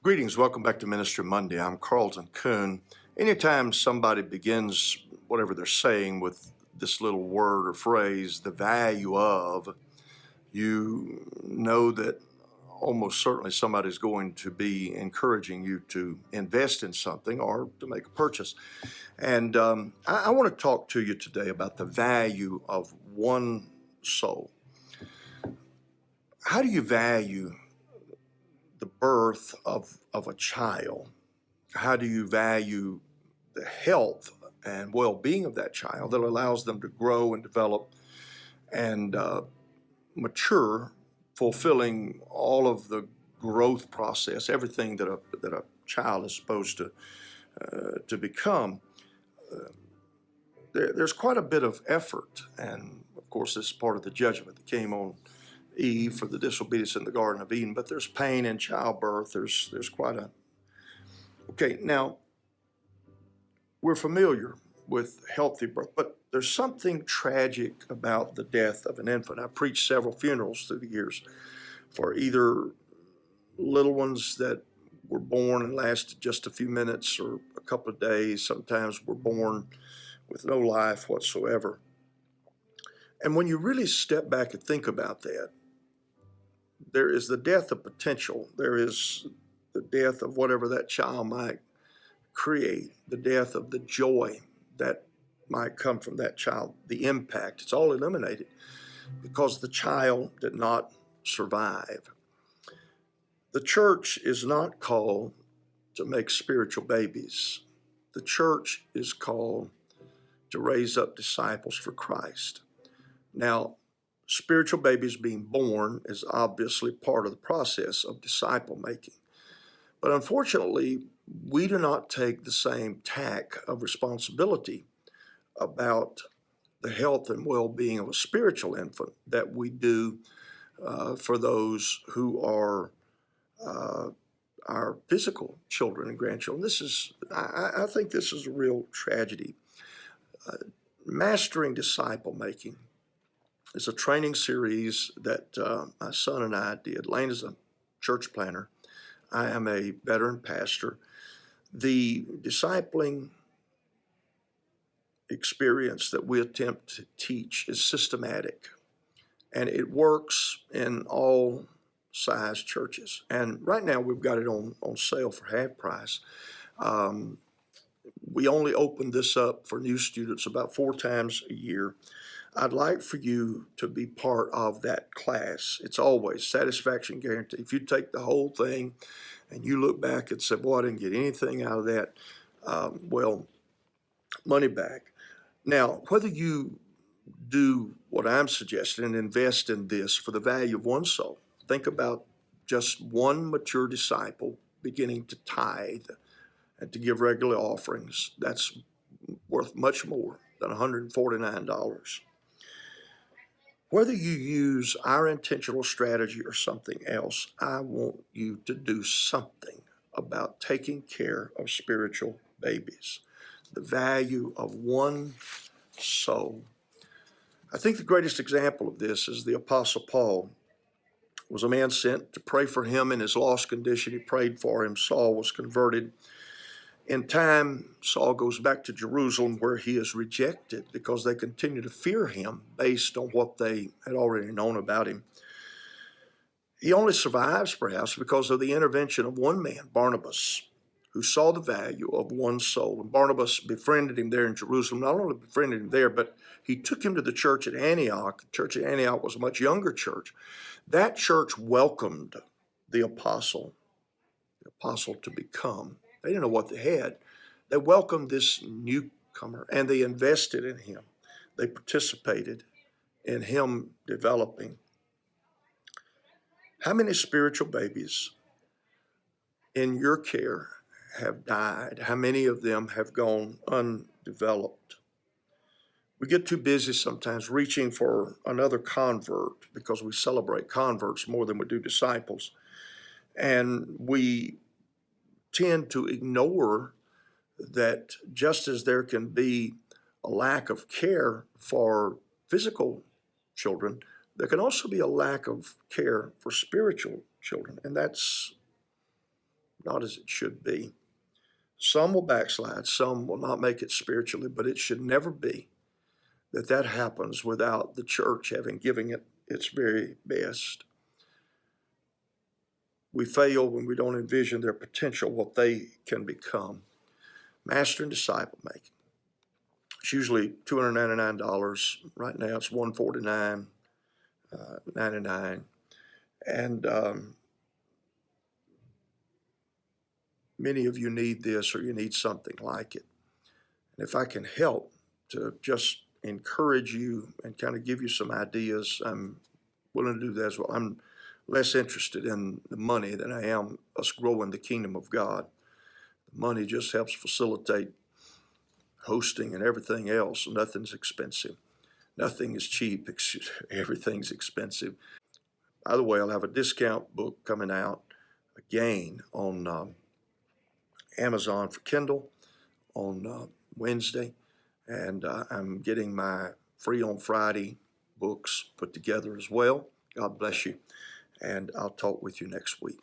Greetings, welcome back to Ministry Monday. I'm Carlton Kuhn. Anytime somebody begins whatever they're saying with this little word or phrase, the value of, you know that almost certainly somebody's going to be encouraging you to invest in something or to make a purchase. And I want to talk to you today about the value of one soul. How do you value the birth of a child? How do you value the health and well-being of that child that allows them to grow and develop and mature, fulfilling all of the growth process, everything that a child is supposed to become? There's quite a bit of effort, and of course this is part of the judgment that came on Eve for the disobedience in the Garden of Eden. But there's pain in childbirth. There's quite a okay. Now we're familiar with healthy birth, but there's something tragic about the death of an infant. I've preached several funerals through the years for either little ones that were born and lasted just a few minutes or a couple of days. Sometimes were born with no life whatsoever. And when you really step back and think about that, there is the death of potential. There is the death of whatever that child might create, the death of the joy that might come from that child, the impact. It's all eliminated because the child did not survive. The church is not called to make spiritual babies. The church is called to raise up disciples for Christ. Now, spiritual babies being born is obviously part of the process of disciple making. But unfortunately, we do not take the same tack of responsibility about the health and well-being of a spiritual infant that we do for those who are our physical children and grandchildren. I think this is a real tragedy. Mastering disciple making is a training series that my son and I did. Lane is a church planner. I am a veteran pastor. The discipling experience that we attempt to teach is systematic, and it works in all size churches. And right now we've got it on sale for half price. We only open this up for new students about 4 times a year. I'd like for you to be part of that class. It's always satisfaction guarantee. If you take the whole thing and you look back and say, boy, I didn't get anything out of that, well, money back. Now, whether you do what I'm suggesting and invest in this for the value of one soul, think about just one mature disciple beginning to tithe and to give regular offerings. That's worth much more than $149. Whether you use our intentional strategy or something else, I want you to do something about taking care of spiritual babies. The value of one soul. I think the greatest example of this is the Apostle Paul. Was a man sent to pray for him in his lost condition. He prayed for him. Saul was converted. In time, Saul goes back to Jerusalem, where he is rejected because they continue to fear him based on what they had already known about him. He only survives, perhaps, because of the intervention of one man, Barnabas, who saw the value of one soul. And Barnabas befriended him there in Jerusalem. Not only befriended him there, but he took him to the church at Antioch. The church at Antioch was a much younger church. That church welcomed the apostle to become. They didn't know what they had. They welcomed this newcomer, and they invested in him. They participated in him developing. How many spiritual babies in your care have died? How many of them have gone undeveloped? We get too busy sometimes reaching for another convert because we celebrate converts more than we do disciples. And we tend to ignore that just as there can be a lack of care for physical children, there can also be a lack of care for spiritual children. And that's not as it should be. Some will backslide, some will not make it spiritually, but it should never be that happens without the church having given it its very best. We fail when we don't envision their potential, what they can become. Master and disciple making. It's usually $299. Right now it's $149.99. And many of you need this, or you need something like it. And if I can help to just encourage you and kind of give you some ideas, I'm willing to do that as well. I'm less interested in the money than I am us growing the kingdom of God. The money just helps facilitate hosting and everything else. Nothing's expensive. Nothing is cheap. Everything's expensive. By the way, I'll have a discount book coming out again on Amazon for Kindle on Wednesday. And I'm getting my Free on Friday books put together as well. God bless you. And I'll talk with you next week.